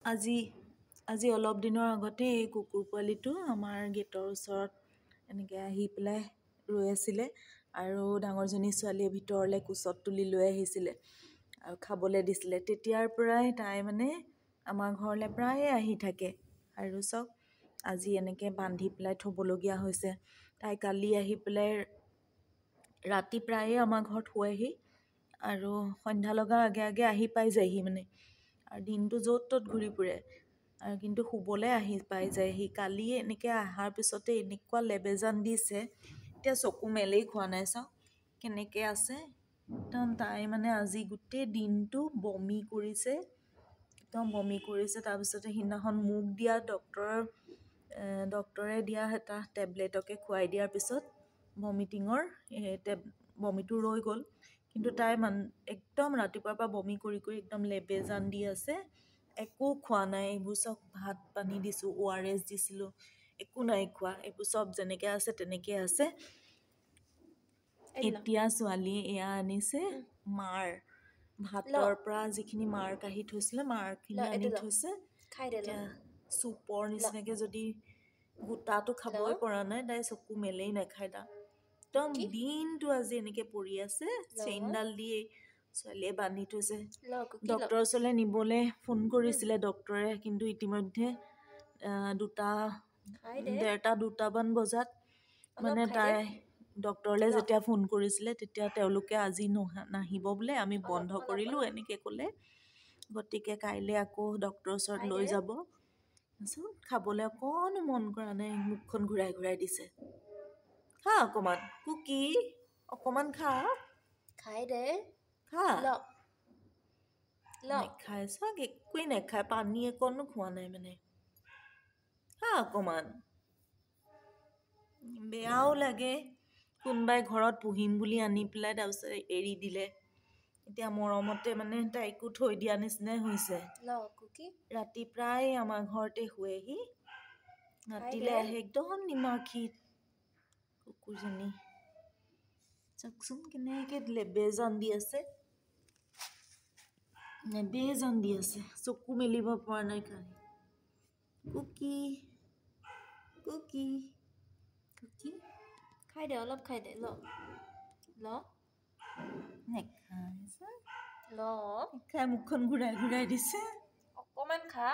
আজি আজি অলপ দিনৰ আগতে এই কুকুৰ পোৱালিটো আমাৰ গেটৰ ওচৰত এনেকৈ আহি পেলাই ৰৈ আছিলে আৰু ডাঙৰজনী ছোৱালীয়ে ভিতৰলৈ কোচত তুলি লৈ আহিছিলে আৰু খাবলৈ দিছিলে। তেতিয়াৰ পৰাই তাই মানে আমাৰ ঘৰলৈ প্ৰায়ে আহি থাকে আৰু চাওক আজি এনেকৈ বান্ধি পেলাই থ'বলগীয়া হৈছে। তাই কালি আহি পেলাই ৰাতি প্ৰায়ে আমাৰ ঘৰত শুৱেহি আৰু সন্ধ্যা লগাৰ আগে আগে আহি পাই যায়হি মানে আৰু দিনটো য'ত ত'ত ঘূৰি ফুৰে আৰু কিন্তু শুবলৈ আহি পাই যায়হি। কালি এনেকৈ অহাৰ পিছতে এনেকুৱা লেবেজান দিছে, এতিয়া চকু মেলেই খোৱা নাই। চাওক কেনেকৈ আছে একদম। তাই মানে আজি গোটেই দিনটো বমি কৰিছে, একদম বমি কৰিছে। তাৰপিছতে সিদিনাখন মোক দিয়া ডক্টৰে দিয়া এটা টেবলেটকে খুৱাই দিয়াৰ পিছত ভমিটিঙৰ বমিটো ৰৈ গ'ল। কিন্তু তাই একদম ৰাতিপুৱাৰ পৰা বমি কৰি কৰি একদম লেবেজান দি আছে, একো খোৱা নাই। এইবোৰ চব ভাত পানী দিছোঁ, ORS দিছিলোঁ, একো নাই খোৱা। এইবোৰ চব যেনেকৈ আছে তেনেকৈ আছে। এতিয়া ছোৱালীয়ে এয়া আনিছে মাৰ ভাতৰ পৰা যিখিনি মাৰ কাঢ়ি থৈছিলে, মাৰখিনি আনি থৈছে। এতিয়া চুপৰ নিচিনাকৈ যদি গোটাটো খাবই পৰা নাই, তাই চকু মেলেই নাখায়। তাই একদম দিনটো আজি এনেকৈ পৰি আছে, চেইনডাল দি ছোৱালীয়ে বান্ধি থৈছে। ডক্টৰৰ ওচৰলৈ নিবলৈ ফোন কৰিছিলে ডক্টৰে, কিন্তু ইতিমধ্যে 2:30 বজাত মানে তাই ডক্টৰলৈ যেতিয়া ফোন কৰিছিলে তেতিয়া তেওঁলোকে আজি নাহিব বোলে, আমি বন্ধ কৰিলোঁ এনেকৈ ক'লে। গতিকে কাইলৈ আকৌ ডক্টৰৰ ওচৰত লৈ যাব। খাবলৈ অকণো মন কৰা নাই, মুখখন ঘূৰাই ঘূৰাই দিছে। খা অকণমান কুকি, অকণমান খা, খাই দে, খা। ল নেখায়, চাওক একোৱেই নেখায়, পানী অকণো খোৱা নাই মানে। খা অকণমান। বেয়াও লাগে, কোনোবাই ঘৰত পুহিম বুলি আনি পেলাই তাৰপিছত এৰি দিলে। এতিয়া মৰমতে মানে তাইকো থৈ দিয়া নিচিনাই হৈছে। ৰাতি প্ৰায় আমাৰ ঘৰতে শুৱেহি, ৰাতিলৈ আহে একদম নিমাখি কুকুৰজনী। চাওকচোন কেনেকৈ লেবেজান দি আছে, লেবেজান দি আছে, চকু মেলিব পৰা নাই। কুকি কুকি কুকি খাই দে, অলপ খাই দে, ল নেখায়, ল নেখায়, মুখখন ঘূৰাই ঘূৰাই দিছে। অকণমান খা।